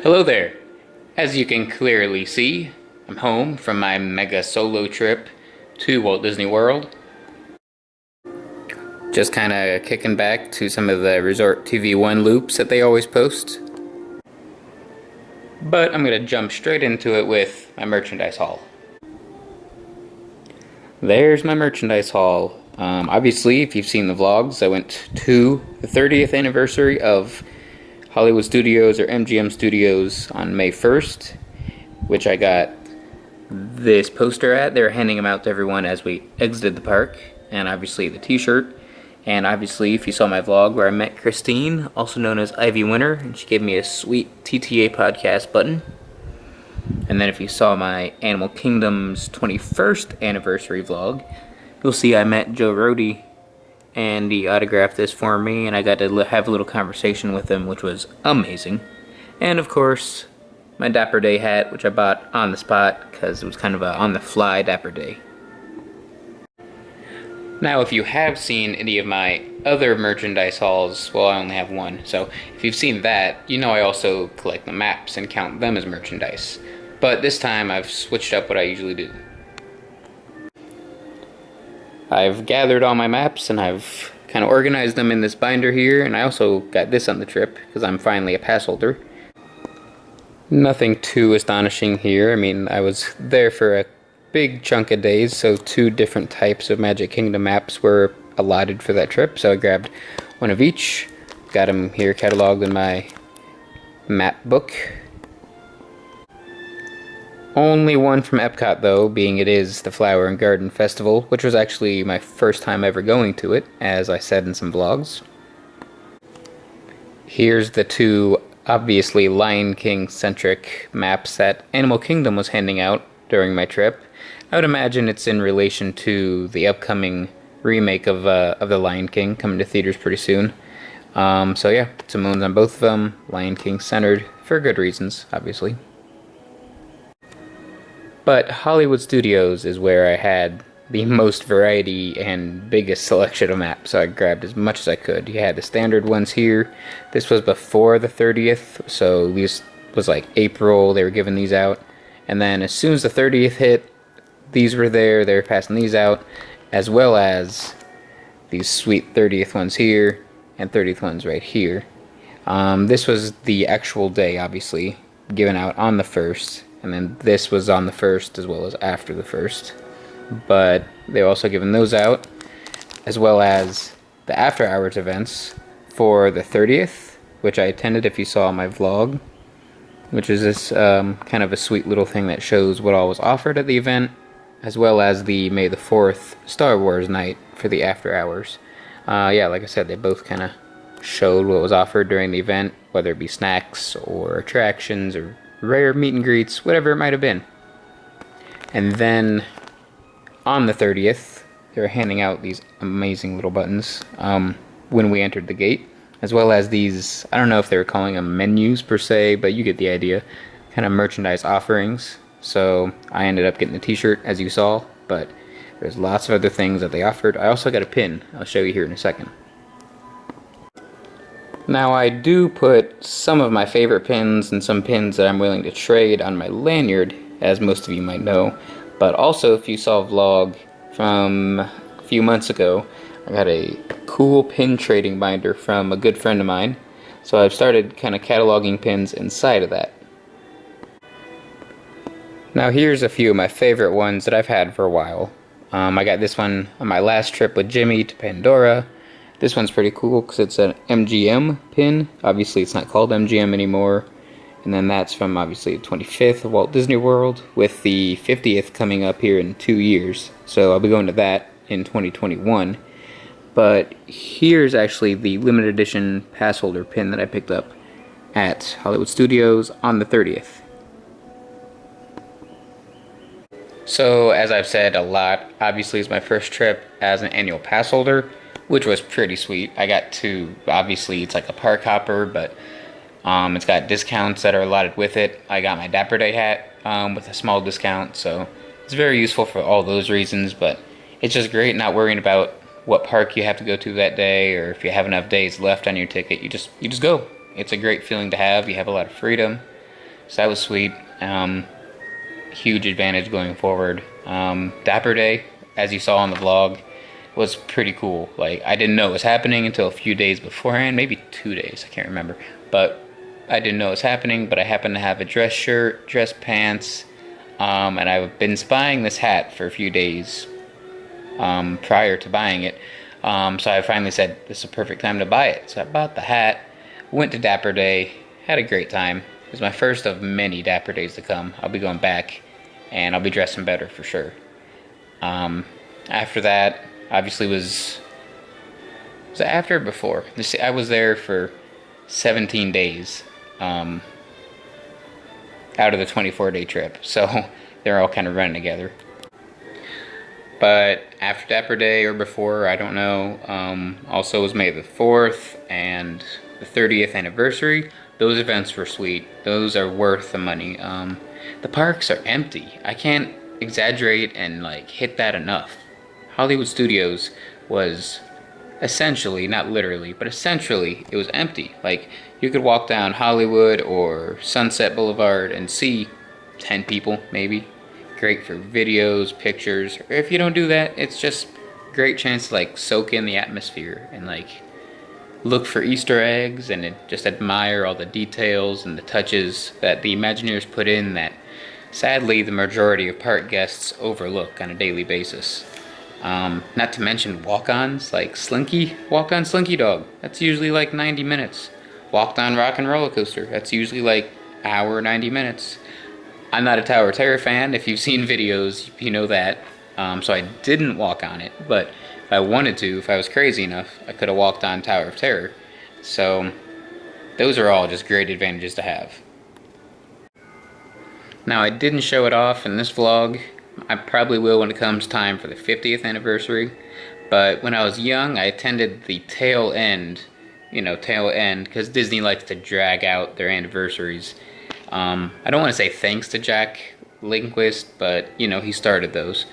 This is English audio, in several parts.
Hello there. As you can clearly see, I'm home from my mega solo trip to Walt Disney World. Just kind of kicking back to some of the Resort TV 1 loops that they always post. But I'm going to jump straight into it with my merchandise haul. There's my merchandise haul. Obviously, if you've seen the vlogs, I went to the 30th anniversary of Hollywood Studios or MGM Studios on May 1st, which I got this poster at. They were handing them out to everyone as we exited the park, and obviously the t-shirt. And obviously, if you saw my vlog where I met Christine, also known as Ivy Winter, and she gave me a sweet TTA podcast button. And then if you saw my Animal Kingdom's 21st anniversary vlog, you'll see I met Joe Rohde, and he autographed this for me, and I got to have a little conversation with him, which was amazing. And of course, my Dapper Day hat, which I bought on the spot, because it was kind of a on-the-fly Dapper Day. Now, if you have seen any of my other merchandise hauls, well, I only have one, so if you've seen that, you know I also collect the maps and count them as merchandise. But this time, I've switched up what I usually do. I've gathered all my maps, and I've kind of organized them in this binder here, and I also got this on the trip, because I'm finally a pass holder. Nothing too astonishing here. I mean, I was there for a big chunk of days, so 2 different types of Magic Kingdom maps were allotted for that trip, so I grabbed one of each. Got them here cataloged in my map book. Only one from Epcot though, being it is the Flower and Garden Festival, which was actually my first time ever going to it, as I said in some vlogs. Here's the 2 obviously Lion King centric maps that Animal Kingdom was handing out during my trip. I would imagine it's in relation to the upcoming remake of The Lion King coming to theaters pretty soon. So yeah, Simone's on both of them, Lion King centered, for good reasons, obviously. But Hollywood Studios is where I had the most variety and biggest selection of maps, so I grabbed as much as I could. You had the standard ones here. This was before the 30th, so this was like April, they were giving these out. And then as soon as the 30th hit, these were there, they were passing these out, as well as these sweet 30th ones here, and 30th ones right here. This was the actual day, obviously, given out on the 1st, and then this was on the 1st as well as after the 1st. But they were also giving those out, as well as the after hours events for the 30th, which I attended if you saw my vlog, which is this kind of a sweet little thing that shows what all was offered at the event, as well as the May the 4th Star Wars night for the after hours. Yeah, like I said, they both kind of showed what was offered during the event, whether it be snacks or attractions or rare meet and greets, whatever it might have been. And then on the 30th, they were handing out these amazing little buttons when we entered the gate, as well as these, I don't know if they were calling them menus per se, but you get the idea, kind of merchandise offerings. So I ended up getting a t-shirt, as you saw, but there's lots of other things that they offered. I also got a pin. I'll show you here in a second. Now I do put some of my favorite pins and some pins that I'm willing to trade on my lanyard, as most of you might know. But also, if you saw a vlog from a few months ago, I got a cool pin trading binder from a good friend of mine. So I've started kind of cataloging pins inside of that. Now here's a few of my favorite ones that I've had for a while. I got this one on my last trip with Jimmy to Pandora. This one's pretty cool because it's an MGM pin. Obviously it's not called MGM anymore. And then that's from obviously the 25th of Walt Disney World, with the 50th coming up here in 2 years. So I'll be going to that in 2021. But here's actually the limited edition pass holder pin that I picked up at Hollywood Studios on the 30th. So, as I've said a lot, obviously it's my first trip as an annual pass holder, which was pretty sweet. I got to, obviously it's like a park hopper, but it's got discounts that are allotted with it. I got my Dapper Day hat with a small discount, so it's very useful for all those reasons, but it's just great not worrying about what park you have to go to that day, or if you have enough days left on your ticket, you just go. It's a great feeling to have. You have a lot of freedom. So that was sweet. Huge advantage going forward. Dapper Day, as you saw on the vlog, was pretty cool. Like, I didn't know it was happening until a few days beforehand, maybe 2 days, I can't remember. But I didn't know it was happening, but I happened to have a dress shirt, dress pants, and I've been spying this hat for a few days prior to buying it. So I finally said, this is a perfect time to buy it. So I bought the hat, went to Dapper Day, had a great time. It was my first of many Dapper Days to come. I'll be going back, and I'll be dressing better for sure. After that, obviously was it after or before? I was there for 17 days out of the 24-day trip, so they're all kind of running together. But after Dapper Day or before, I don't know, also was May the 4th and the 30th anniversary. Those events were sweet. Those are worth the money. The parks are empty. I can't exaggerate and like hit that enough. Hollywood Studios was essentially, not literally, but essentially, it was empty. Like, you could walk down Hollywood or Sunset Boulevard and see 10 people, maybe. Great for videos, pictures, or if you don't do that, it's just a great chance to like soak in the atmosphere and like look for Easter eggs and just admire all the details and the touches that the Imagineers put in that sadly the majority of park guests overlook on a daily basis. Not to mention walk-ons like Slinky, walk-on Slinky Dog. That's usually like 90 minutes. Walked on Rock and Roller Coaster. That's usually like hour, 90 minutes. I'm not a Tower of Terror fan. If you've seen videos, you know that. So I didn't walk on it, but if I wanted to, if I was crazy enough, I could have walked on Tower of Terror. So those are all just great advantages to have. Now, I didn't show it off in this vlog. I probably will when it comes time for the 50th anniversary. But when I was young, I attended the tail end, because Disney likes to drag out their anniversaries. I don't want to say thanks to Jack Lindquist, but, he started those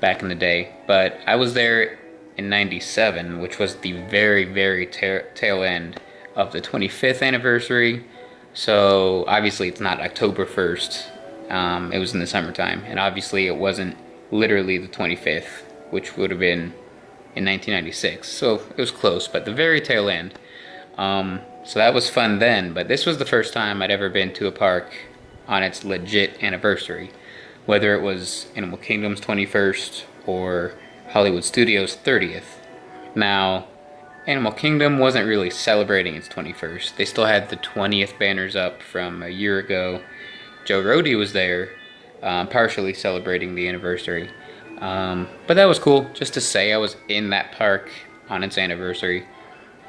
back in the day. But I was there in 97, which was the very, very tail end of the 25th anniversary. So, obviously, it's not October 1st. It was in the summertime, and obviously it wasn't literally the 25th, which would have been in 1996, so it was close, but the very tail end. So that was fun then, but this was the first time I'd ever been to a park on its legit anniversary, whether it was Animal Kingdom's 21st or Hollywood Studios' 30th. Now, Animal Kingdom wasn't really celebrating its 21st. They still had the 20th banners up from a year ago. Joe Rohde was there, partially celebrating the anniversary. But that was cool, just to say I was in that park on its anniversary.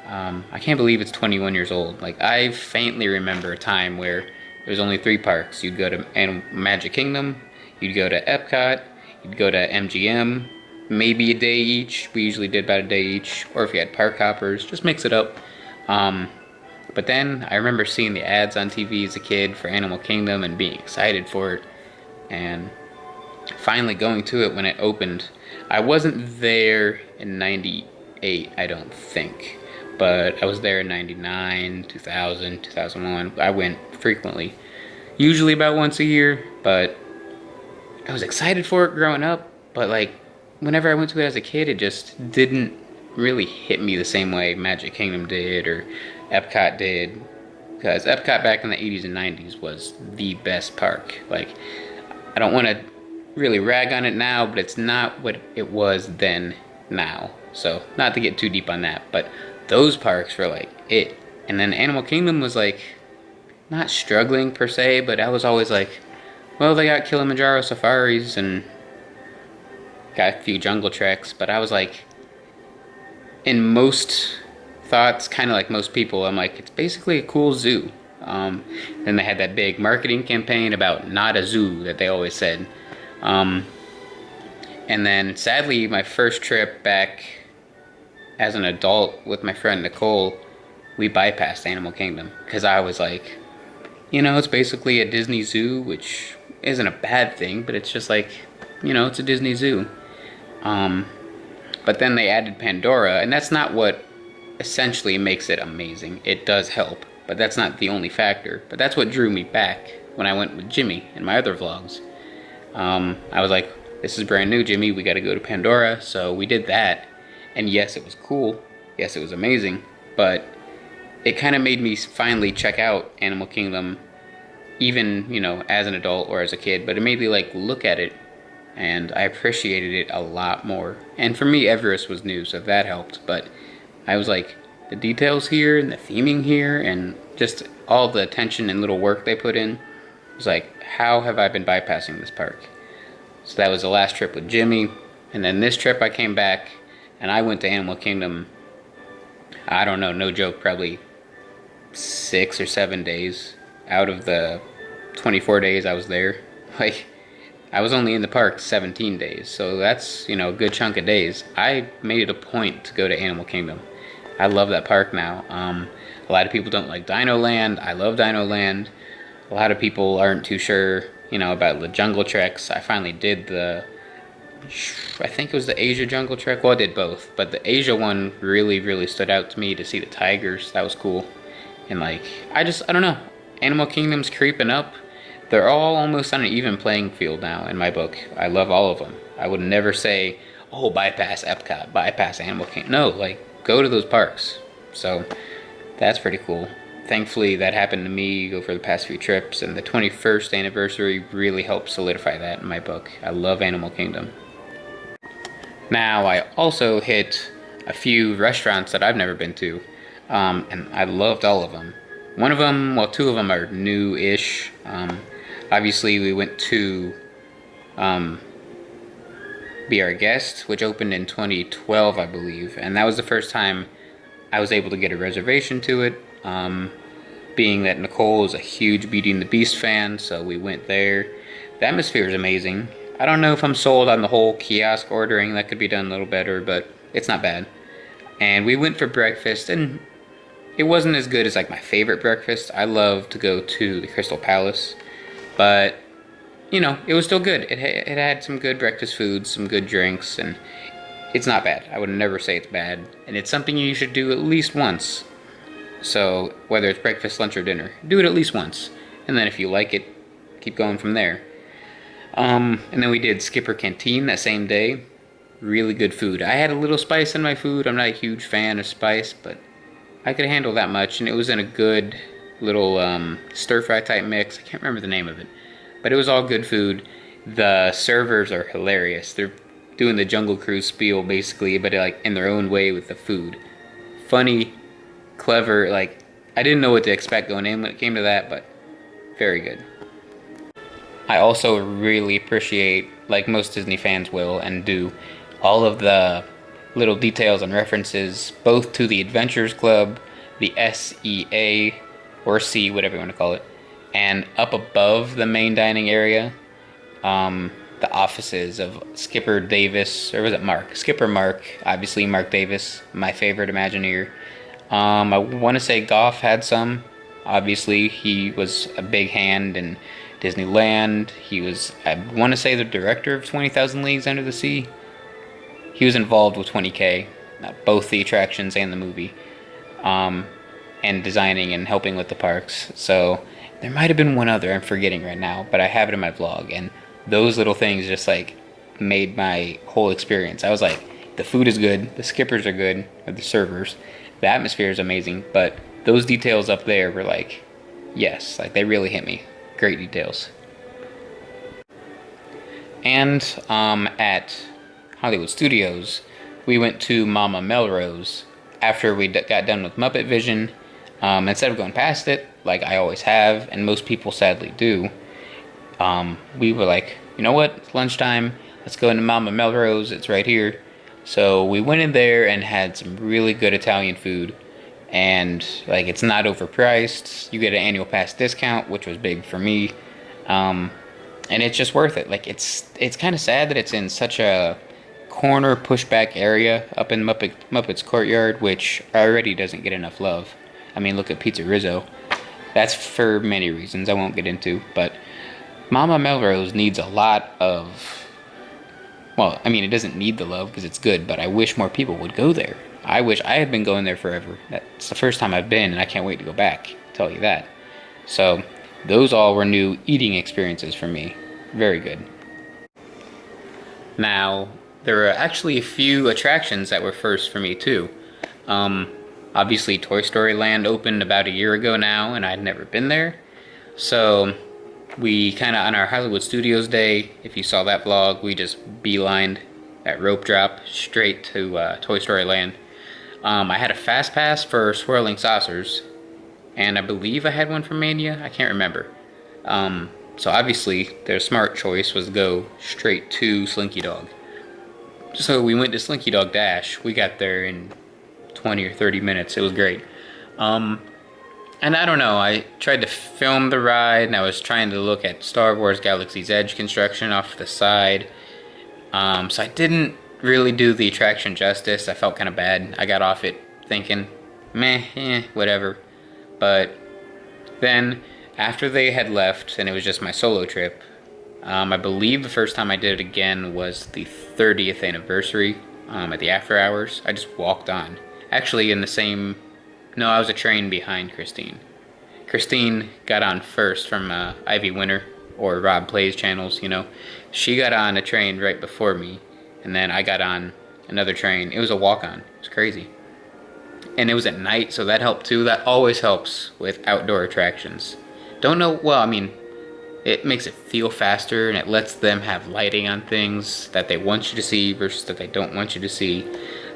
I can't believe it's 21 years old. Like, I faintly remember a time where there was only 3 parks. You'd go to Magic Kingdom, you'd go to Epcot, you'd go to MGM, maybe a day each. We usually did about a day each. Or if you had park hoppers, just mix it up. But then I remember seeing the ads on TV as a kid for Animal Kingdom and being excited for it. And finally going to it when it opened. I wasn't there in 98, I don't think. But I was there in 99, 2000, 2001. I went frequently. Usually about once a year, but I was excited for it growing up. But like, whenever I went to it as a kid, it just didn't really hit me the same way Magic Kingdom did or Epcot did, because Epcot back in the 80s and 90s was the best park. Like, I don't want to really rag on it now, but it's not what it was then now. So, not to get too deep on that, but those parks were like it. And then Animal Kingdom was like, not struggling per se, but I was always like, well, they got Kilimanjaro safaris and got a few jungle treks, but I was like, in most thoughts, kind of like most people, I'm like, it's basically a cool zoo. Then they had that big marketing campaign about not a zoo that they always said. And then sadly, my first trip back as an adult with my friend Nicole, we bypassed Animal Kingdom because I was like, it's basically a Disney zoo, which isn't a bad thing, but it's just like, it's a Disney zoo. But then they added Pandora, and that's not what essentially makes it amazing. It does help, but that's not the only factor. But that's what drew me back when I went with Jimmy in my other vlogs. I was like, this is brand new, Jimmy, we gotta go to Pandora. So we did that, and yes, it was cool. Yes, it was amazing, but it kind of made me finally check out Animal Kingdom, even, you know, as an adult or as a kid, but it made me like look at it, and I appreciated it a lot more. And for me, Everest was new, so that helped, but I was like, the details here and the theming here and just all the attention and little work they put in, it was like, how have I been bypassing this park? So that was the last trip with Jimmy, and then this trip I came back and I went to Animal Kingdom, I don't know, no joke, probably 6 or 7 days out of the 24 days I was there. Like, I was only in the park 17 days, so that's, you know, a good chunk of days. I made it a point to go to Animal Kingdom. I love that park now. A lot of people don't like Dino Land. I love Dino Land. A lot of people aren't too sure, you know, about the jungle treks. I finally did I think it was the Asia jungle trek. Well, I did both, but the Asia one really, really stood out to me to see the tigers. That was cool. And like, I don't know. Animal Kingdom's creeping up. They're all almost on an even playing field now in my book. I love all of them. I would never say, oh, bypass Epcot, bypass Animal Kingdom. No, like, go to those parks. So that's pretty cool. Thankfully, that happened to me over the past few trips, and the 21st anniversary really helped solidify that in my book. I love Animal Kingdom. Now, I also hit a few restaurants that I've never been to, and I loved all of them. One of them, well, two of them are new-ish. Obviously, we went to Be Our Guest, which opened in 2012, I believe, and that was the first time I was able to get a reservation to it, being that Nicole is a huge Beauty and the Beast fan, so we went there. The atmosphere is amazing. I don't know if I'm sold on the whole kiosk ordering. That could be done a little better, but it's not bad. And we went for breakfast, and it wasn't as good as like my favorite breakfast. I love to go to the Crystal Palace, but you know, it was still good. It had some good breakfast foods, some good drinks, and it's not bad. I would never say it's bad, and it's something you should do at least once. So whether it's breakfast, lunch, or dinner, do it at least once, and then if you like it, keep going from there. And then we did Skipper Canteen that same day. Really good food. I had a little spice in my food. I'm not a huge fan of spice, but I could handle that much, and it was in a good little stir-fry type mix. I can't remember the name of it, but it was all good food. The servers are hilarious. They're doing the Jungle Cruise spiel basically, but like in their own way with the food. Funny, clever. Like, I didn't know what to expect going in when it came to that, but very good. I also really appreciate, like most Disney fans will and do, all of the little details and references both to the Adventures Club, the SEA, or C, whatever you want to call it, and up above the main dining area, the offices of Skipper Davis, or was it Mark? Skipper Mark, obviously Mark Davis, my favorite Imagineer. I want to say Goff had some. Obviously, he was a big hand in Disneyland. He was, I want to say, the director of 20,000 Leagues Under the Sea. He was involved with 20K, both the attractions and the movie, and designing and helping with the parks. So there might have been one other I'm forgetting right now, but I have it in my vlog, and those little things just like made my whole experience. I was like, the food is good, the skippers are good, or the servers, the atmosphere is amazing, but those details up there were like, yes, like they really hit me. Great details. And at Hollywood Studios, we went to Mama Melrose after we got done with Muppet Vision. Instead of going past it, like I always have, and most people sadly do, we were like, you know what, it's lunchtime, let's go into Mama Melrose, it's right here. So we went in there and had some really good Italian food, and like it's not overpriced. You get an annual pass discount, which was big for me, and it's just worth it. Like it's kind of sad that it's in such a corner pushback area up in Muppet's Courtyard, which already doesn't get enough love. I mean, look at Pizza Rizzo. That's for many reasons I won't get into, but Mama Melrose needs a lot of, well, I mean, it doesn't need the love because it's good, but I wish more people would go there. I wish I had been going there forever. That's the first time I've been, and I can't wait to go back, I'll tell you that. So those all were new eating experiences for me. Very good. Now, there were actually a few attractions that were first for me too. Obviously, Toy Story Land opened about a year ago now, and I'd never been there. So, we kind of, on our Hollywood Studios day, if you saw that vlog, we just beelined that rope drop straight to Toy Story Land. I had a fast pass for Swirling Saucers, and I believe I had one for Mania. I can't remember. So obviously, their smart choice was to go straight to Slinky Dog. So we went to Slinky Dog Dash. We got there in 20 or 30 minutes. It was great. And I don't know, I tried to film the ride, and I was trying to look at Star Wars Galaxy's Edge construction off to the side. So I didn't really do the attraction justice. I felt kind of bad. I got off it thinking, meh, whatever. But then, after they had left, and it was just my solo trip, I believe the first time I did it again was the 30th anniversary at the after hours. I just walked on. Actually, in the same... No, I was a train behind Christine. Christine got on first from Ivy Winter, or Rob Plays channels, you know. She got on a train right before me, and then I got on another train. It was a walk-on. It was crazy. And it was at night, so that helped too. That always helps with outdoor attractions. Don't know, well, I mean, it makes it feel faster, and it lets them have lighting on things that they want you to see versus that they don't want you to see.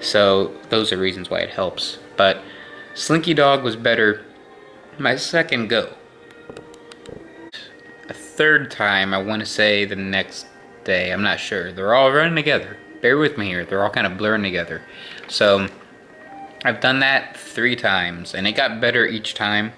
So those are reasons why it helps. But Slinky Dog was better my second go. A third time, I want to say the next day. I'm not sure. They're all running together. Bear with me here. They're all kind of blurring together. So I've done that 3 times, and it got better each time.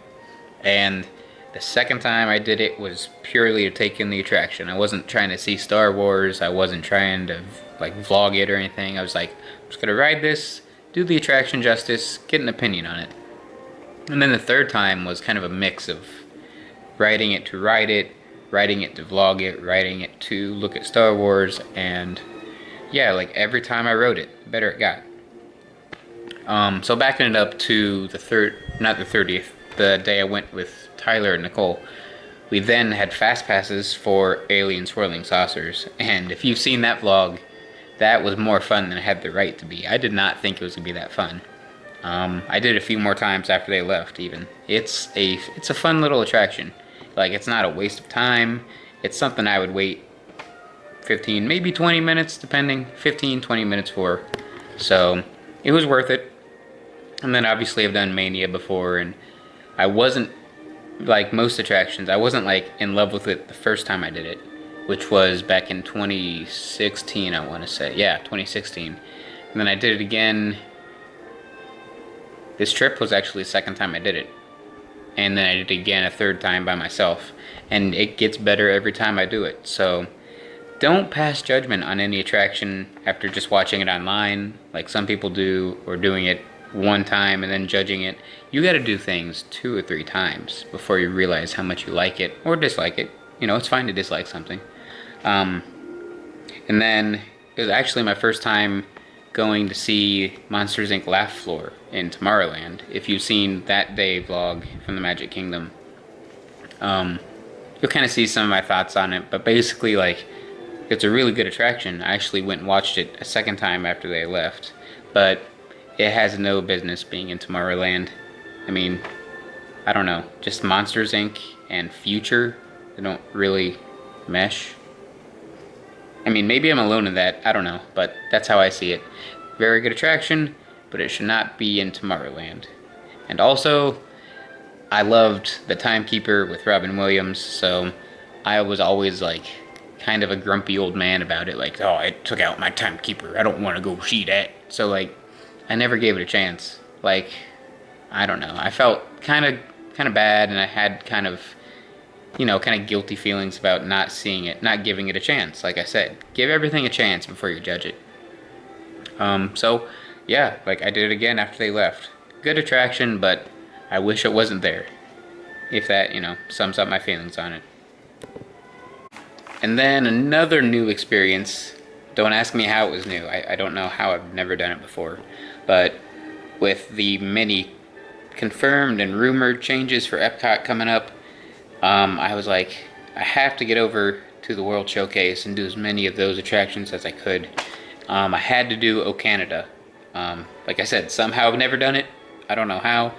And the second time I did it was purely to take in the attraction. I wasn't trying to see Star Wars. I wasn't trying to like vlog it or anything. I was like, I'm just gonna ride this, do the attraction justice, get an opinion on it. And then the third time was kind of a mix of riding it to ride it, riding it to vlog it, riding it to look at Star Wars, and yeah, like every time I rode it, the better it got. So backing it up to the 30th, the day I went with Tyler and Nicole, we then had fast passes for Alien Swirling Saucers, and if you've seen that vlog, that was more fun than it had the right to be. I did not think it was gonna be that fun. I did a few more times after they left even. It's a fun little attraction. Like, it's not a waste of time. It's something I would wait 15, maybe 20 minutes, depending, 15, 20 minutes for. So, it was worth it. And then obviously I've done Mania before, and I wasn't, like most attractions, I wasn't like in love with it the first time I did it, which was back in 2016, I want to say. Yeah, 2016. And then I did it again. This trip was actually the second time I did it. And then I did it again a third time by myself. And it gets better every time I do it. So don't pass judgment on any attraction after just watching it online, like some people do, or doing it one time and then judging it. You gotta do things 2 or 3 times before you realize how much you like it or dislike it. You know, it's fine to dislike something. And then it was actually my first time going to see Monsters Inc. Laugh Floor in Tomorrowland. If you've seen that day vlog from the Magic Kingdom, you'll kind of see some of my thoughts on it. But basically, like, it's a really good attraction. I actually went and watched it a second time after they left. But it has no business being in Tomorrowland. I mean, I don't know. Just Monsters Inc. and Future, they don't really mesh. I mean, maybe I'm alone in that. I don't know. But that's how I see it. Very good attraction, but it should not be in Tomorrowland. And also, I loved The Timekeeper with Robin Williams, so I was always like kind of a grumpy old man about it. Like, oh, I took out my Timekeeper. I don't want to go see that. So, like, I never gave it a chance. Like, I don't know. I felt kind of bad, and I had kind of, you know, kind of guilty feelings about not seeing it, not giving it a chance. Like I said, give everything a chance before you judge it. So, yeah, like I did it again after they left. Good attraction, but I wish it wasn't there. If that, you know, sums up my feelings on it. And then another new experience. Don't ask me how it was new. I don't know how. I've never done it before. But with the many confirmed and rumored changes for Epcot coming up, I was like, I have to get over to the World Showcase and do as many of those attractions as I could. I had to do O Canada. Like I said, somehow I've never done it. I don't know how.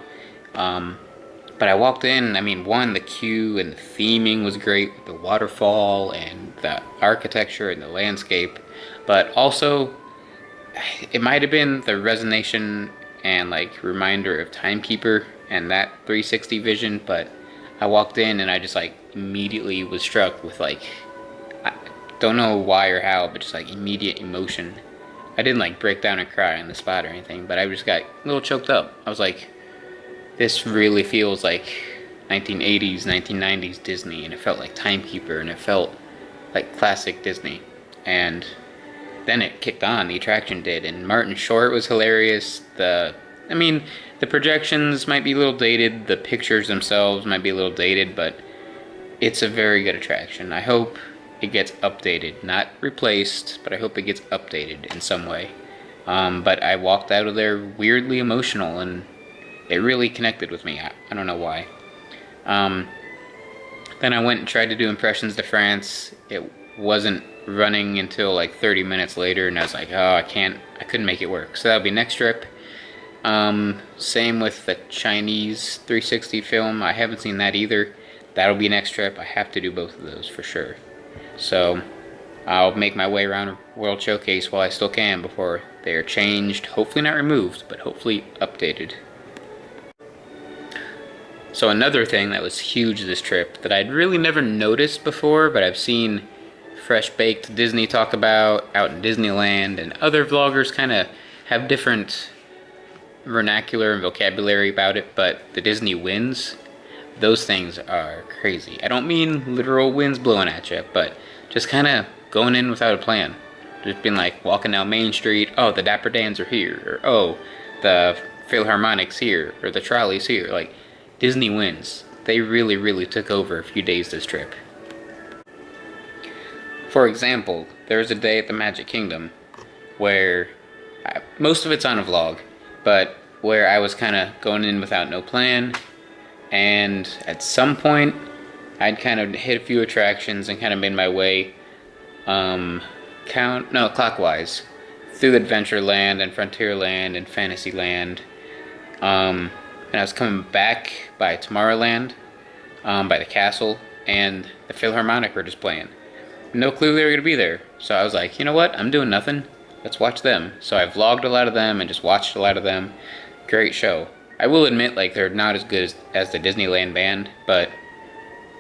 But I walked in, I mean, one, the queue and the theming was great, with the waterfall and the architecture and the landscape. But also, it might have been the resonation and like reminder of Timekeeper and that 360 vision, but I walked in and I just like immediately was struck with like, I don't know why or how, but just like immediate emotion. I didn't like break down and cry on the spot or anything, but I just got a little choked up. I was like, this really feels like 1980s, 1990s Disney, and it felt like Timekeeper, and it felt like classic Disney. And then it kicked on, the attraction did, and Martin Short was hilarious. The projections might be a little dated, the pictures themselves might be a little dated, but it's a very good attraction. I hope it gets updated, not replaced, but I hope it gets updated in some way. But I walked out of there weirdly emotional, and it really connected with me. I don't know why. Then I went and tried to do Impressions de France. It wasn't running until like 30 minutes later, and I was like, oh, I couldn't make it work. So that'll be next trip. Same with the Chinese 360 film. I haven't seen that either. That'll be next trip. I have to do both of those for sure. So I'll make my way around World Showcase while I still can before they are changed. Hopefully not removed, but hopefully updated. So another thing that was huge this trip that I'd really never noticed before, but I've seen Fresh Baked Disney talk about out in Disneyland, and other vloggers kind of have different vernacular and vocabulary about it, but the Disney winds, those things are crazy. I don't mean literal winds blowing at you, but just kind of going in without a plan. Just being like walking down Main Street, oh, the Dapper Dans are here, or oh, the Philharmonic's here, or the trolley's here. Like, Disney winds. They really, really took over a few days this trip. For example, there was a day at the Magic Kingdom where, most of it's on a vlog, but where I was kind of going in without no plan, and at some point I'd kind of hit a few attractions and kind of made my way clockwise through Adventureland and Frontierland and Fantasyland, and I was coming back by Tomorrowland, by the castle, and the Philharmonic were just playing. No clue they were going to be there, so I was like, you know what, I'm doing nothing, let's watch them. So I vlogged a lot of them and just watched a lot of them. Great show. I will admit, like, they're not as good as the Disneyland band, but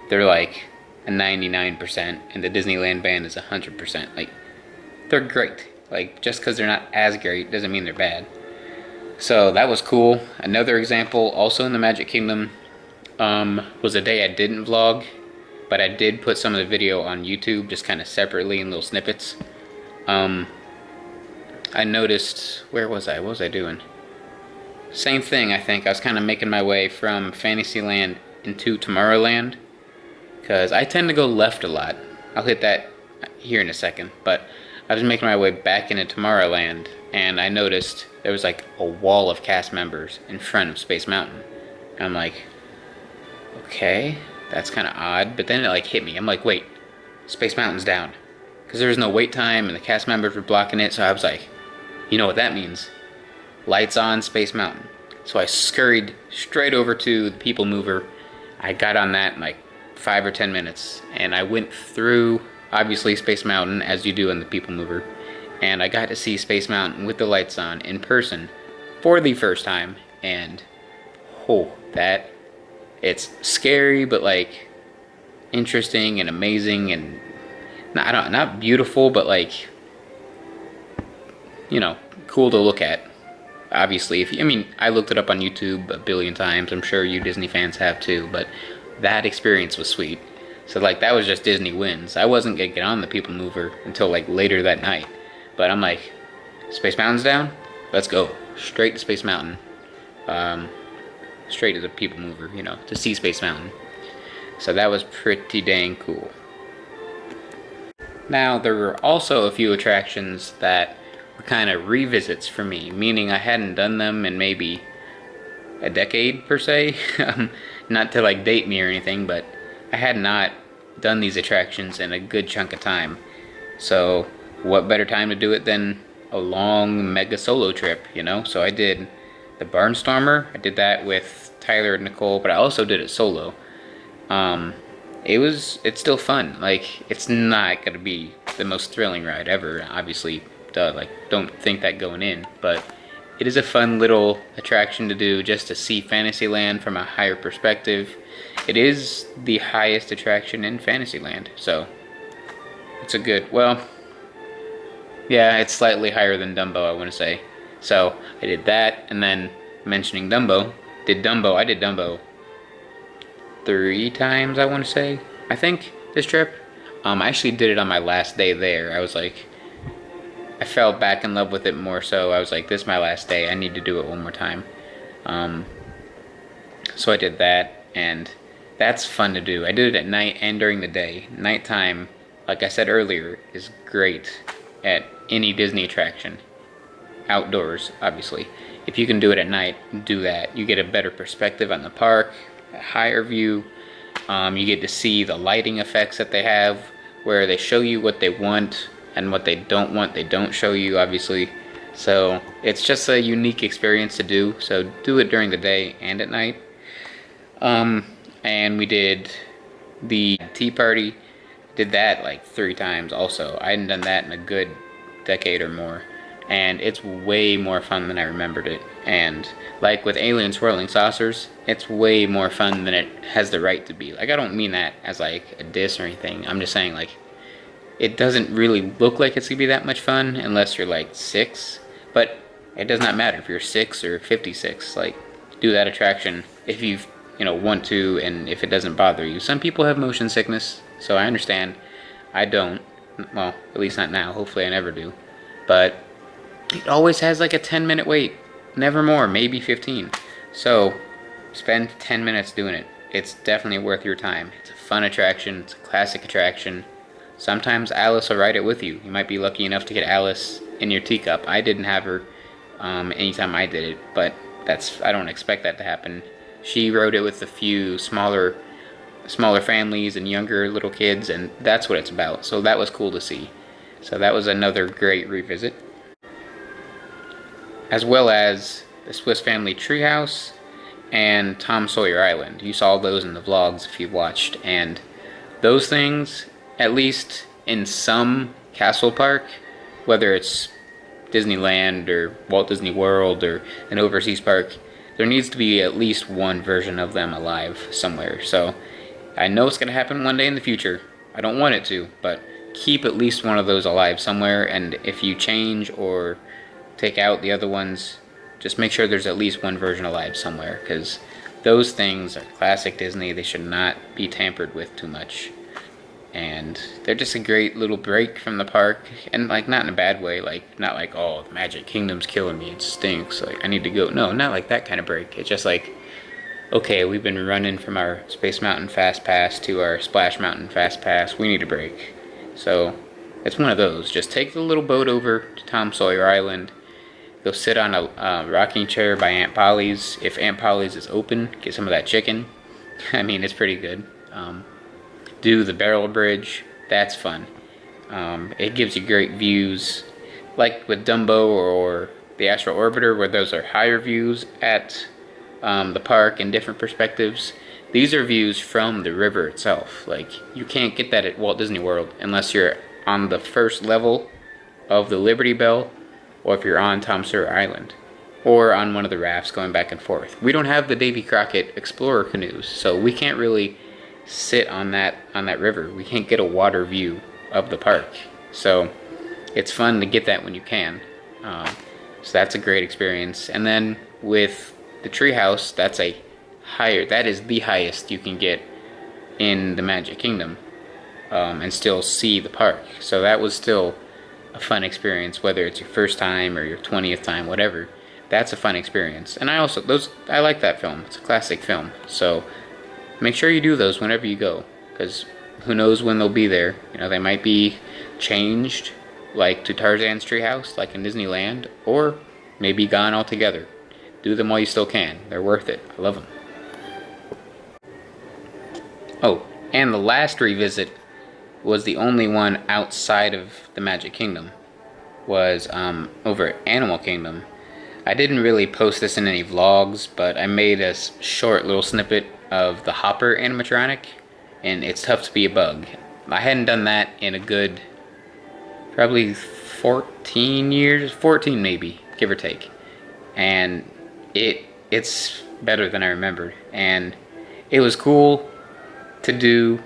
they're like a 99%, and the Disneyland band is 100%. Like, they're great. Like, just because they're not as great doesn't mean they're bad. So that was cool. Another example, also in the Magic Kingdom, was a day I didn't vlog, but I did put some of the video on YouTube, just kind of separately in little snippets. I noticed, where was I? What was I doing? Same thing, I think. I was kind of making my way from Fantasyland into Tomorrowland, because I tend to go left a lot. I'll hit that here in a second, but I was making my way back into Tomorrowland, and I noticed there was like a wall of cast members in front of Space Mountain. And I'm like, okay, that's kind of odd. But then it like hit me. I'm like, wait, Space Mountain's down. Because there was no wait time and the cast members were blocking it. So I was like, you know what that means? Lights on, Space Mountain. So I scurried straight over to the People Mover. I got on that in like 5 or 10 minutes. And I went through, obviously, Space Mountain, as you do in the People Mover. And I got to see Space Mountain with the lights on in person for the first time. And, oh, it's scary, but like interesting and amazing, and not beautiful, but like, you know, cool to look at. Obviously, I looked it up on YouTube a billion times. I'm sure you Disney fans have too, but that experience was sweet. So like, that was just Disney wins. I wasn't gonna get on the People Mover until like later that night. But I'm like, Space Mountain's down? Let's go. Straight to Space Mountain. Straight to the People Mover, you know, to see Space Mountain. So that was pretty dang cool. Now, there were also a few attractions that were kind of revisits for me, meaning I hadn't done them in maybe a decade, per se. Not to like date me or anything, but I had not done these attractions in a good chunk of time. So what better time to do it than a long mega solo trip, you know? So I did the Barnstormer. I did that with Tyler and Nicole, but I also did it solo. Um, it's still fun. Like, it's not gonna be the most thrilling ride ever, obviously. Duh, like, don't think that going in, but it is a fun little attraction to do just to see Fantasyland from a higher perspective. It is the highest attraction in Fantasyland, so it's a good, well, yeah, it's slightly higher than Dumbo, I want to say. So I did that, and then mentioning Dumbo, I did Dumbo 3 times, I want to say, I think, this trip. I actually did it on my last day there. I was like, I fell back in love with it more so. I was like, this is my last day, I need to do it one more time. So I did that, and that's fun to do. I did it at night and during the day. Nighttime, like I said earlier, is great at any Disney attraction. Outdoors, obviously. If you can do it at night, do that. You get a better perspective on the park, a higher view. You get to see the lighting effects that they have, where they show you what they want and what they don't want, they don't show you, obviously. So it's just a unique experience to do. So do it during the day and at night. And we did the tea party. Did that like 3 times also. I hadn't done that in a good decade or more. And it's way more fun than I remembered it. And like with Alien Swirling Saucers, it's way more fun than it has the right to be. Like, I don't mean that as like a diss or anything. I'm just saying, like, it doesn't really look like it's gonna be that much fun unless you're like 6. But it does not matter if you're 6 or 56. Like, do that attraction if you've, want to, and if it doesn't bother you. Some people have motion sickness, so I understand. I don't. Well, at least not now. Hopefully I never do. But it always has like a 10-minute wait. Never more, maybe 15. So spend 10 minutes doing it. It's definitely worth your time. It's a fun attraction. It's a classic attraction. Sometimes Alice will ride it with you. You might be lucky enough to get Alice in your teacup. I didn't have her anytime I did it, but I don't expect that to happen. She rode it with a few smaller families and younger little kids, and that's what it's about. So that was cool to see. So that was another great revisit. As well as the Swiss Family Treehouse and Tom Sawyer Island. You saw those in the vlogs if you watched, and those things, at least in some castle park, whether it's Disneyland or Walt Disney World or an overseas park, there needs to be at least one version of them alive somewhere. So I know it's going to happen one day in the future. I don't want it to, but keep at least one of those alive somewhere, and if you change or take out the other ones, just make sure there's at least one version alive somewhere, because those things are classic Disney. They should not be tampered with too much, and they're just a great little break from the park, and like, not in a bad way, like, not like, oh, the Magic Kingdom's killing me, it stinks, like, I need to go. No, not like that kind of break. It's just like, okay, we've been running from our Space Mountain Fast Pass to our Splash Mountain Fast Pass, we need a break. So it's one of those. Just take the little boat over to Tom Sawyer Island, go sit on a rocking chair by Aunt Polly's. If Aunt Polly's is open, get some of that chicken. I mean, it's pretty good. Do the barrel bridge. That's fun. It gives you great views, like with Dumbo or the Astro Orbiter, where those are higher views at the park in different perspectives. These are views from the river itself. Like, you can't get that at Walt Disney World unless you're on the first level of the Liberty Bell, or if you're on Tom Sawyer Island, or on one of the rafts going back and forth. We don't have the Davy Crockett Explorer canoes, so we can't really sit on that river. We can't get a water view of the park. So it's fun to get that when you can. So that's a great experience. And then with the treehouse, that is the highest you can get in the Magic Kingdom, and still see the park. So that was still a fun experience, whether it's your first time or your 20th time, whatever. That's a fun experience. And I like that film. It's a classic film. So make sure you do those whenever you go, because who knows when they'll be there. They might be changed, like to Tarzan's Treehouse, like in Disneyland, or maybe gone altogether. Do them while you still can. They're worth it. I love them. Oh, And the last revisit was the only one outside of the Magic Kingdom. Was over at Animal Kingdom. I didn't really post this in any vlogs, but I made a short little snippet of the Hopper animatronic, and it's tough to be a bug. I hadn't done that in a good, probably 14 years, 14 maybe, give or take. And it's better than I remembered, and it was cool to do,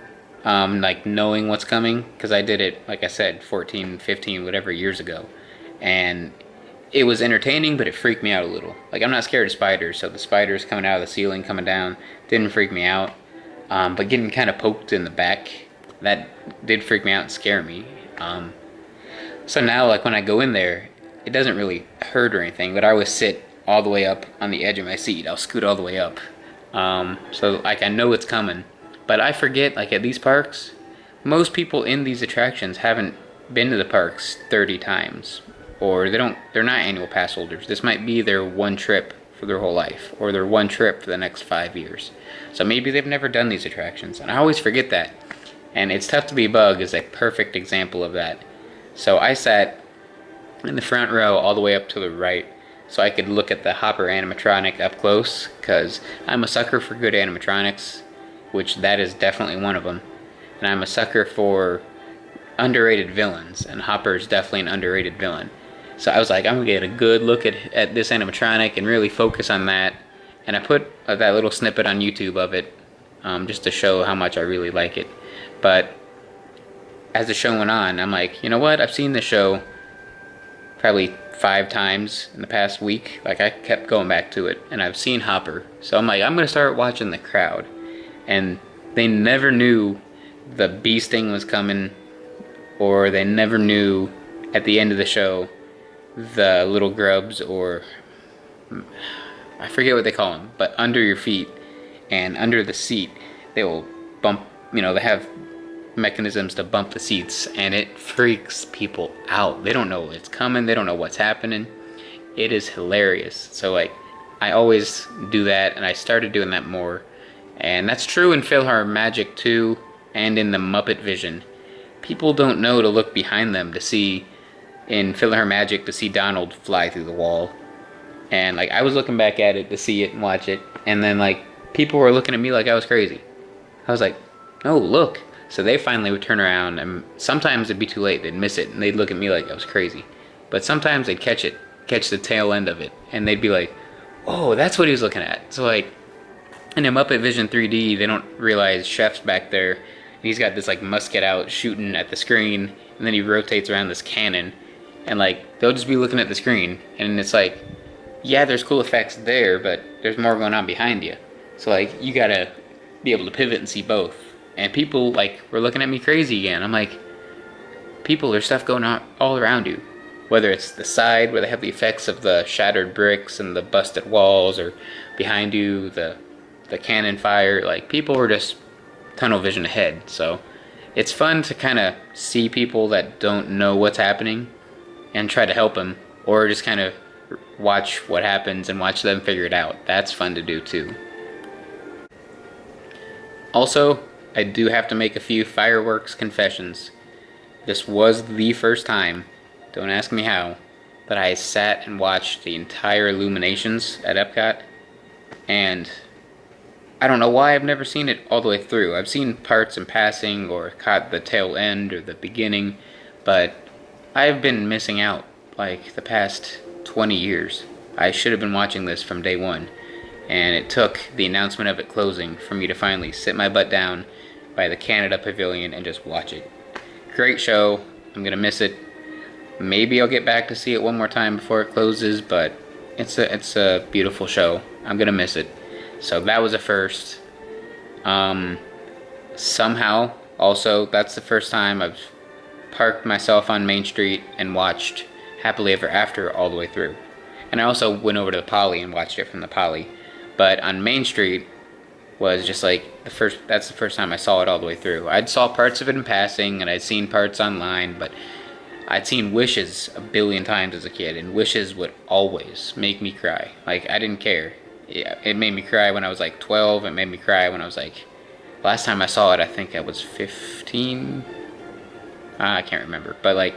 like knowing what's coming, because I did it, like I said, 14, 15, whatever years ago, and it was entertaining, but it freaked me out a little. Like, I'm not scared of spiders, so the spiders coming out of the ceiling, coming down, didn't freak me out. But getting kind of poked in the back, that did freak me out and scare me. So now, like, when I go in there, it doesn't really hurt or anything, but I always sit all the way up on the edge of my seat. I'll scoot all the way up. So, like, I know it's coming. But I forget, like, at these parks, most people in these attractions haven't been to the parks 30 times. Or they're not annual pass holders. This might be their one trip for their whole life, or their one trip for the next 5 years. So maybe they've never done these attractions, and I always forget that. And It's Tough to Be a Bug is a perfect example of that. So I sat in the front row all the way up to the right, so I could look at the Hopper animatronic up close, because I'm a sucker for good animatronics, which that is definitely one of them. And I'm a sucker for underrated villains, and Hopper is definitely an underrated villain. So I was like, I'm gonna get a good look at this animatronic and really focus on that. And I put that little snippet on YouTube of it, just to show how much I really like it. But as the show went on, I'm like, you know what? I've seen this show probably 5 times in the past week. Like, I kept going back to it, and I've seen Hopper. So I'm like, I'm gonna start watching the crowd. And they never knew the bee sting was coming, or they never knew at the end of the show the little grubs, or I forget what they call them, but under your feet and under the seat, they will bump, they have mechanisms to bump the seats, and it freaks people out. They don't know it's coming, they don't know what's happening. It is hilarious. So, like, I always do that, and I started doing that more. And that's true in PhilharMagic Magic too, and in the Muppet Vision. People don't know to look behind them to see, in PhilharMagic Magic, to see Donald fly through the wall. And, like, I was looking back at it to see it and watch it, and then, like, people were looking at me like I was crazy. I was like, oh, look. So they finally would turn around, and sometimes it'd be too late, they'd miss it, and they'd look at me like I was crazy. But sometimes they'd catch the tail end of it, and they'd be like, oh, that's what he was looking at. So, like, in a Muppet Vision 3D, they don't realize Chef's back there, and he's got this, like, musket out shooting at the screen, and then he rotates around this cannon, and, like, they'll just be looking at the screen, and it's like, yeah, there's cool effects there, but there's more going on behind you. So, like, you gotta be able to pivot and see both. And people, like, were looking at me crazy again. I'm like, people, there's stuff going on all around you. Whether it's the side, where they have the effects of the shattered bricks and the busted walls, or behind you, the cannon fire. Like, people were just tunnel vision ahead. So it's fun to kind of see people that don't know what's happening and try to help them, or just kind of watch what happens and watch them figure it out. That's fun to do too. Also, I do have to make a few fireworks confessions. This was the first time, don't ask me how, but I sat and watched the entire illuminations at Epcot, and I don't know why I've never seen it all the way through. I've seen parts in passing, or caught the tail end or the beginning, but I've been missing out like the past 20 years. I should have been watching this from day one, and it took the announcement of it closing for me to finally sit my butt down by the Canada Pavilion and just watch it. Great show. I'm gonna miss it. Maybe I'll get back to see it one more time before it closes, but it's a beautiful show. I'm gonna miss it. So that was a first. Somehow, also, that's the first time I've parked myself on Main Street and watched Happily Ever After all the way through. And I also went over to the Poly and watched it from the Poly. But on Main Street was just like that's the first time I saw it all the way through. I'd saw parts of it in passing, and I'd seen parts online, but I'd seen Wishes a billion times as a kid, and Wishes would always make me cry. Like, I didn't care. Yeah, it made me cry when I was like 12, it made me cry when I was like last time I saw it, I think I was 15. I can't remember, but like,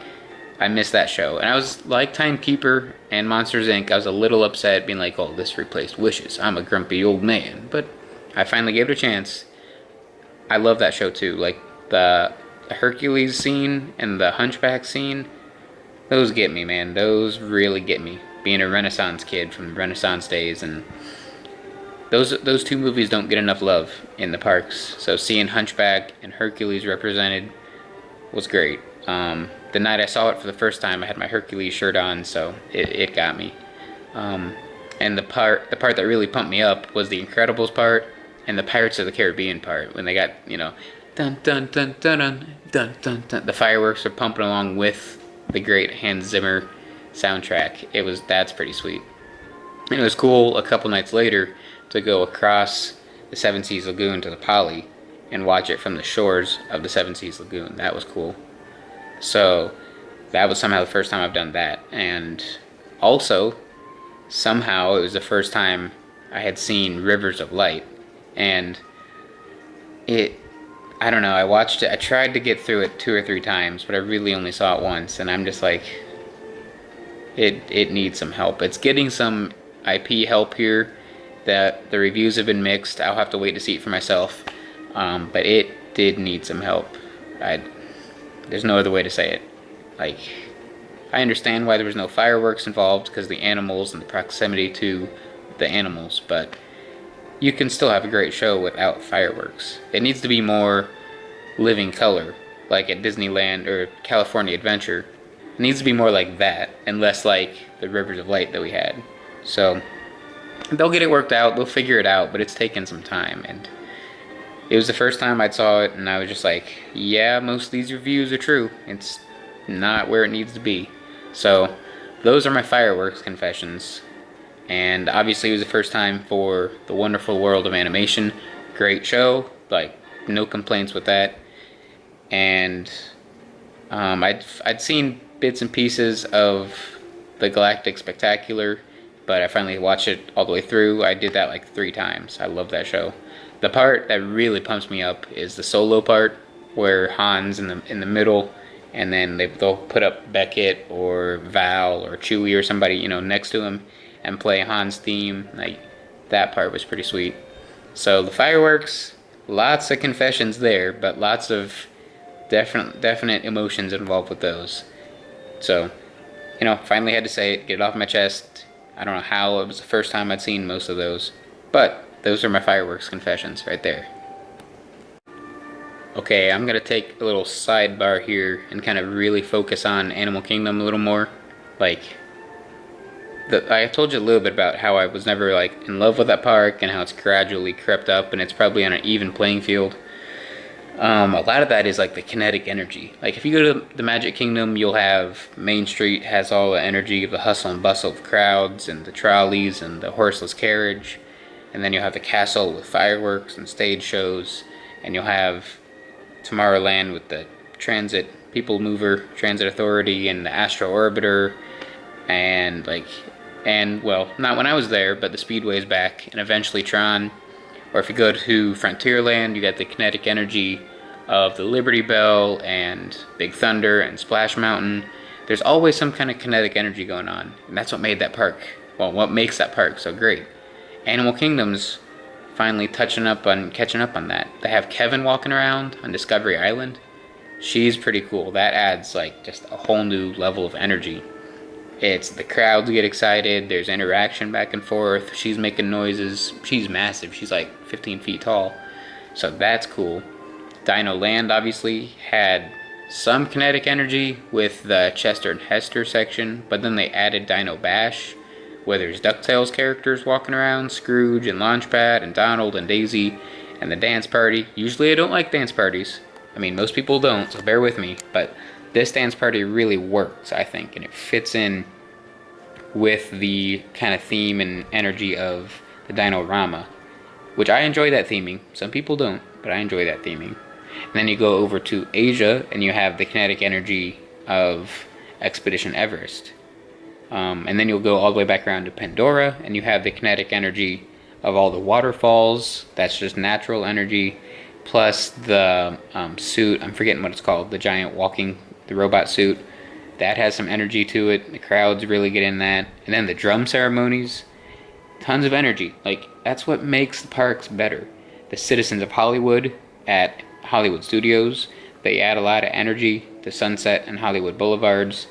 I missed that show. And I was like Timekeeper and Monsters Inc. I was a little upset, being like, oh, this replaced Wishes. I'm a grumpy old man. But I finally gave it a chance. I love that show too. Like the Hercules scene and the Hunchback scene, those get me, man. Those really get me. Being a Renaissance kid from the Renaissance days, and those two movies don't get enough love in the parks. So seeing Hunchback and Hercules represented was great. The night I saw it for the first time, I had my Hercules shirt on, so it got me. And the part that really pumped me up was the Incredibles part and the Pirates of the Caribbean part, when they got, dun dun dun dun dun dun dun dun. The fireworks are pumping along with the great Hans Zimmer soundtrack. That's pretty sweet. And it was cool a couple nights later to go across the Seven Seas Lagoon to the Poly and watch it from the shores of the Seven Seas Lagoon. That was cool. So that was somehow the first time I've done that. And also, somehow it was the first time I had seen Rivers of Light. And I don't know, I watched it, I tried to get through it 2 or 3 times, but I really only saw it once. And I'm just like, it needs some help. It's getting some IP help here. That the reviews have been mixed. I'll have to wait to see it for myself. But it did need some help. There's no other way to say it. Like, I understand why there was no fireworks involved, because the animals and the proximity to the animals, but you can still have a great show without fireworks. It needs to be more living color, like at Disneyland or California Adventure. It needs to be more like that, and less like the Rivers of Light that we had. So they'll get it worked out, they'll figure it out, but it's taken some time. And it was the first time I saw it, and I was just like, yeah, most of these reviews are true. It's not where it needs to be. So those are my fireworks confessions. And obviously it was the first time for The Wonderful World of Animation. Great show, like, no complaints with that. And I'd seen bits and pieces of the Galactic Spectacular, but I finally watched it all the way through. I did that like 3 times. I love that show. The part that really pumps me up is the solo part, where Han's in the middle, and then they'll put up Beckett or Val or Chewie or somebody, next to him, and play Han's theme. Like, that part was pretty sweet. So the fireworks, lots of confessions there, but lots of definite emotions involved with those. So, finally had to say it, get it off my chest. I don't know how, it was the first time I'd seen most of those, but those are my fireworks confessions right there. Okay, I'm gonna take a little sidebar here and kind of really focus on Animal Kingdom a little more. Like, I told you a little bit about how I was never like in love with that park, and how it's gradually crept up, and it's probably on an even playing field. A lot of that is like the kinetic energy. Like, if you go to the Magic Kingdom, you'll have Main Street has all the energy of the hustle and bustle of crowds and the trolleys and the horseless carriage. And then you'll have the castle with fireworks and stage shows. And you'll have Tomorrowland with the People Mover Transit Authority and the Astro Orbiter. And well, not when I was there, but the Speedway's back, and eventually Tron. Or if you go to Frontierland, you got the kinetic energy of the Liberty Bell and Big Thunder and Splash Mountain. There's always some kind of kinetic energy going on, and that's what made that park, what makes that park so great. Animal Kingdom's finally catching up on that. They have Kevin walking around on Discovery Island. She's pretty cool. That adds like just a whole new level of energy. It's the crowds get excited, there's interaction back and forth, she's making noises, she's massive, she's like 15 feet tall, so that's cool. Dino Land obviously had some kinetic energy with the Chester and Hester section, but then they added Dino Bash, where there's DuckTales characters walking around, Scrooge and Launchpad and Donald and Daisy, and the dance party. Usually I don't like dance parties, I mean most people don't, so bear with me, but this dance party really works, I think, and it fits in with the kind of theme and energy of the Dino-Rama, which I enjoy that theming. Some people don't, but I enjoy that theming. And then you go over to Asia, and you have the kinetic energy of Expedition Everest. And then you'll go all the way back around to Pandora, and you have the kinetic energy of all the waterfalls. That's just natural energy. plus the suit. I'm forgetting what it's called. The giant the robot suit. That has some energy to it. The crowds really get in that. And then the drum ceremonies. Tons of energy. Like, that's what makes the parks better. The citizens of Hollywood at Hollywood Studios, they add a lot of energy to Sunset and Hollywood Boulevards.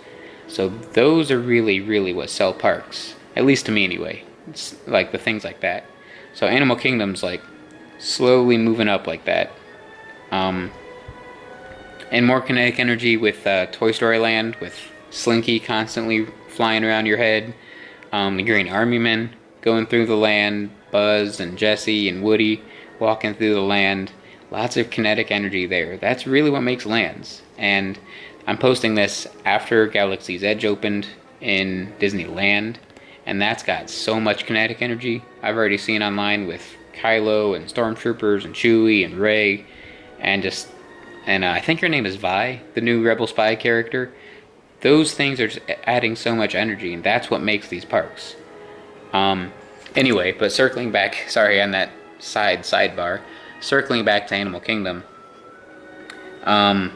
So those are really, really what sell parks. At least to me anyway. It's like the things like that. So Animal Kingdom's like slowly moving up like that. And more kinetic energy with Toy Story Land, with Slinky constantly flying around your head. The Green Army Men going through the land. Buzz and Jessie and Woody walking through the land. Lots of kinetic energy there. That's really what makes lands. And I'm posting this after Galaxy's Edge opened in Disneyland. And that's got so much kinetic energy. I've already seen online with Kylo and Stormtroopers and Chewie and Rey. And I think her name is Vi, the new Rebel Spy character. Those things are just adding so much energy, and that's what makes these parks. Anyway, but circling back, sorry on that sidebar, circling back to Animal Kingdom. I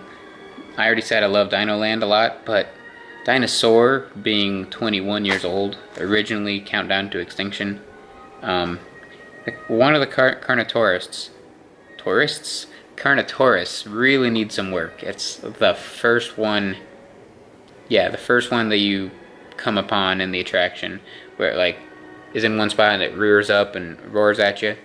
already said I love Dino Land a lot, but Dinosaur, being 21 years old, originally Countdown to Extinction, one of the Carnotaurus really needs some work. It's the first one, the first one that you come upon in the attraction, where it like is in one spot and it rears up and roars at you.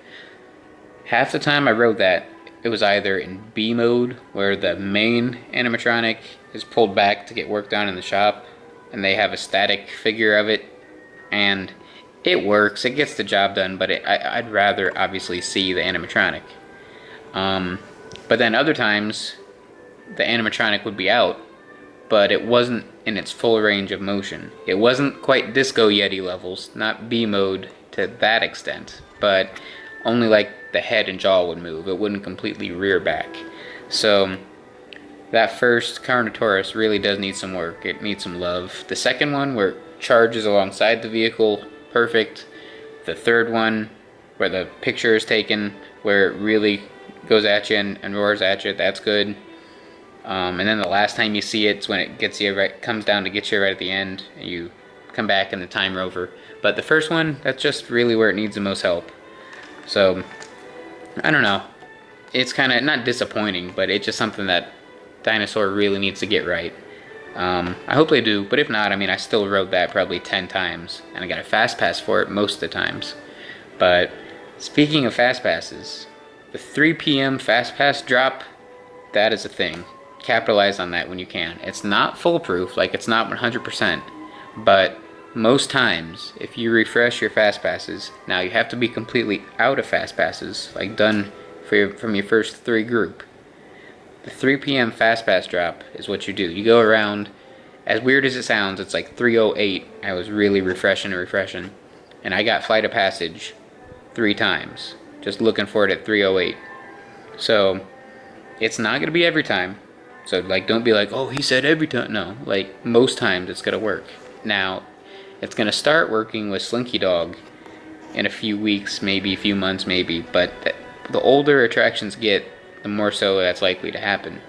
Half the time I rode that, it was either in B mode, where the main animatronic is pulled back to get work done in the shop, and they have a static figure of it, and it works, it gets the job done, but I'd rather obviously see the animatronic. But then other times, the animatronic would be out, but it wasn't in its full range of motion. It wasn't quite Disco Yeti levels, not B mode to that extent, but only like the head and jaw would move. It wouldn't completely rear back. So that first Carnotaurus really does need some work. It needs some love. The second one, where it charges alongside the vehicle, perfect. The third one, where the picture is taken, where it really goes at you and roars at you, that's good. And then the last time you see it's when it gets you right, comes down to get you right at the end, and you come back in the time rover. But the first one, that's just really where it needs the most help. So I don't know. It's kind of not disappointing, but it's just something that Dinosaur really needs to get right. I hope they do, but if not, I mean, I still rode that probably 10 times, and I got a fast pass for it most of the times. But speaking of fast passes, the 3 p.m. fast pass drop, that is a thing. Capitalize on that when you can. It's not foolproof, like it's not 100%, but most times, if you refresh your fast passes, now you have to be completely out of fast passes, like done from your first 3 group. The 3 p.m. fast pass drop is what you do. You go around, as weird as it sounds, it's like 3:08. I was really refreshing, and I got Flight of Passage 3 times, just looking for it at 3:08. So it's not going to be every time. So like, don't be like, oh, he said every time. No, like most times it's going to work. Now, it's going to start working with Slinky Dog in a few weeks, maybe a few months, maybe. But the older attractions get, the more so that's likely to happen.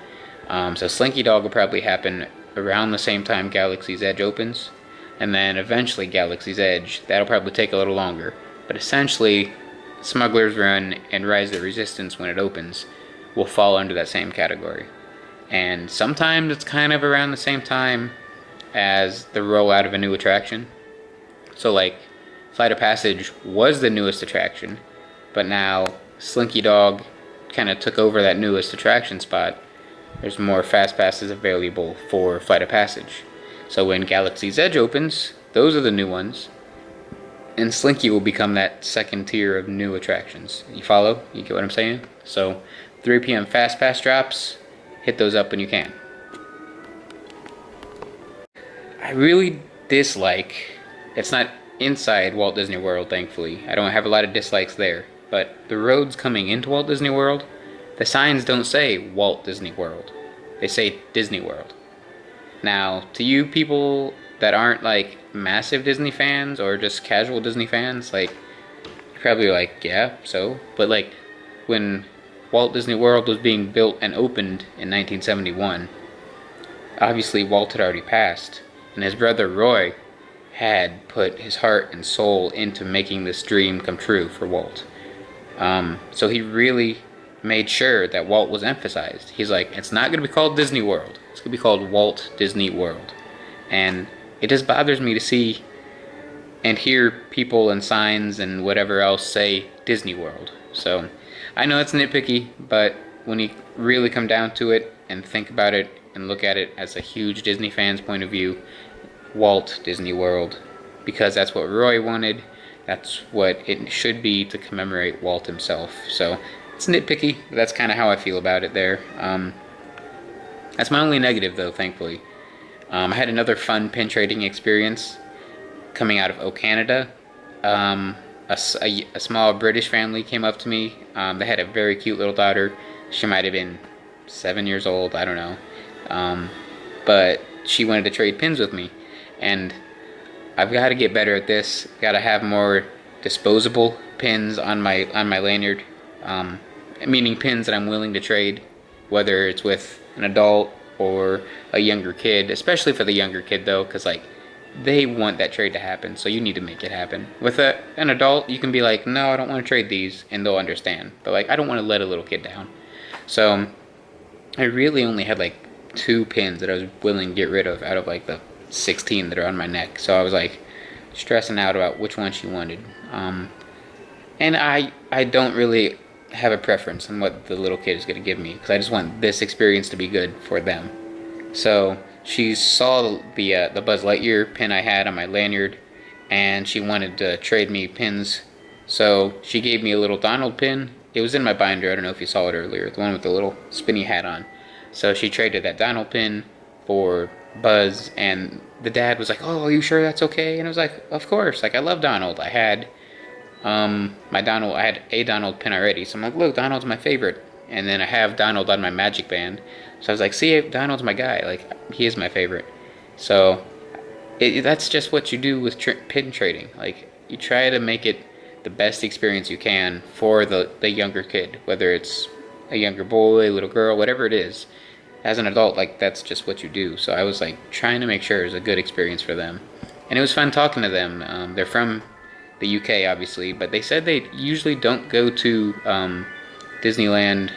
So Slinky Dog will probably happen around the same time Galaxy's Edge opens. And then eventually Galaxy's Edge, that'll probably take a little longer. But essentially, Smuggler's Run and Rise of the Resistance, when it opens, will fall under that same category. And sometimes it's kind of around the same time as the rollout of a new attraction. So like, Flight of Passage was the newest attraction, but now Slinky Dog kind of took over that newest attraction spot. There's more fast passes available for Flight of Passage. So when Galaxy's Edge opens, those are the new ones, and Slinky will become that second tier of new attractions. You follow? You get what I'm saying? So 3 p.m. fast pass drops, hit those up when you can. I really dislike, it's not inside Walt Disney World, thankfully. I don't have a lot of dislikes there. But the roads coming into Walt Disney World, the signs don't say Walt Disney World. They say Disney World. Now, to you people that aren't like massive Disney fans or just casual Disney fans, like, you're probably like, yeah, so? But like, when Walt Disney World was being built and opened in 1971, obviously Walt had already passed, and his brother Roy had put his heart and soul into making this dream come true for Walt. So he really made sure that Walt was emphasized. He's like, it's not going to be called Disney World. It's going to be called Walt Disney World. And it just bothers me to see and hear people and signs and whatever else say Disney World. So I know it's nitpicky, but when you really come down to it and think about it and look at it as a huge Disney fan's point of view, Walt Disney World, because that's what Roy wanted. That's what it should be to commemorate Walt himself. So it's nitpicky, but that's kind of how I feel about it there. That's my only negative, though, thankfully. I had another fun pin trading experience coming out of O Canada. A small British family came up to me. They had a very cute little daughter. She might have been 7 years old, I don't know. But she wanted to trade pins with me. And I've got to get better at this. Got to have more disposable pins on my lanyard, meaning pins that I'm willing to trade, whether it's with an adult or a younger kid. Especially for the younger kid though, because like they want that trade to happen, so you need to make it happen. With an adult, you can be like, no, I don't want to trade these, and they'll understand. But like, I don't want to let a little kid down. So I really only had like 2 pins that I was willing to get rid of out of like the 16 that are on my neck. So I was like stressing out about which one she wanted. And I don't really have a preference on what the little kid is going to give me, because I just want this experience to be good for them. So she saw the Buzz Lightyear pin I had on my lanyard, and she wanted to trade me pins. So she gave me a little Donald pin. It was in my binder. I don't know if you saw it earlier, the one with the little spinny hat on. So she traded that Donald pin for Buzz, and the dad was like, oh, are you sure that's okay? And I was like, of course, like I love Donald. I had I had a Donald pin already, so I'm like, look, Donald's my favorite. And then I have Donald on my magic band, so I was like, see, Donald's my guy, like he is my favorite. So that's just what you do with pin trading. Like you try to make it the best experience you can for the younger kid, whether it's a younger boy, little girl, whatever it is. As an adult, like that's just what you do. So I was like trying to make sure it was a good experience for them, and it was fun talking to them. They're from the UK, obviously, but they said they usually don't go to Disneyland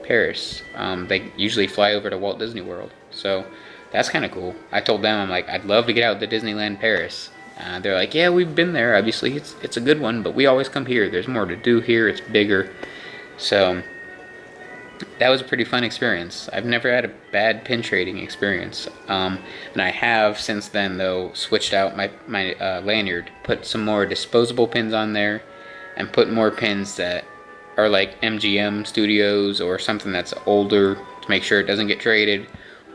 Paris. They usually fly over to Walt Disney World, so that's kind of cool. I told them, I'm like, I'd love to get out to Disneyland Paris. They're like, yeah, we've been there. Obviously, it's a good one, but we always come here. There's more to do here. It's bigger. So that was a pretty fun experience. I've never had a bad pin trading experience. And I have since then, though, switched out my lanyard, put some more disposable pins on there, and put more pins that are like MGM Studios or something that's older to make sure it doesn't get traded,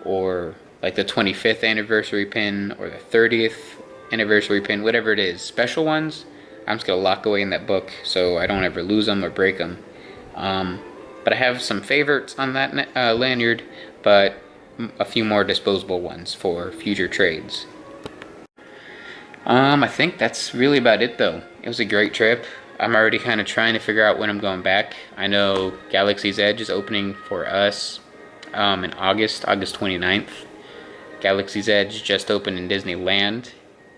or like the 25th anniversary pin or the 30th anniversary pin, whatever it is. Special ones, I'm just going to lock away in that book so I don't ever lose them or break them. But I have some favorites on that lanyard, but a few more disposable ones for future trades. I think that's really about it, though. It was a great trip. I'm already kind of trying to figure out when I'm going back. I know Galaxy's Edge is opening for us in August 29th. Galaxy's Edge just opened in Disneyland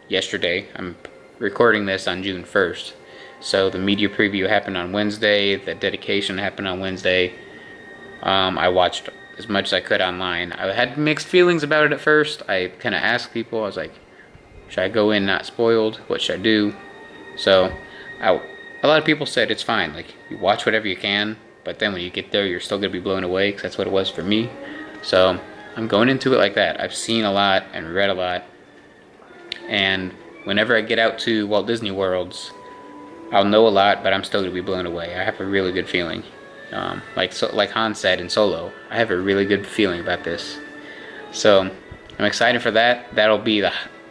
yesterday. I'm recording this on June 1st. So the media preview happened on Wednesday, the dedication happened on Wednesday. I watched as much as I could online. I had mixed feelings about it at first. I kind of asked people, I was like, should I go in not spoiled? What should I do? So a lot of people said it's fine. Like, you watch whatever you can, but then when you get there, you're still going to be blown away, because that's what it was for me. So I'm going into it like that. I've seen a lot and read a lot. And whenever I get out to Walt Disney Worlds, I'll know a lot, but I'm still going to be blown away. I have a really good feeling. Like Han said in Solo, I have a really good feeling about this. So I'm excited for that. That'll be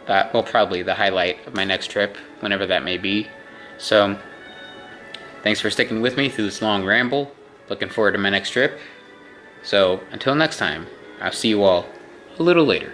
probably the highlight of my next trip, whenever that may be. So thanks for sticking with me through this long ramble. Looking forward to my next trip. So until next time, I'll see you all a little later.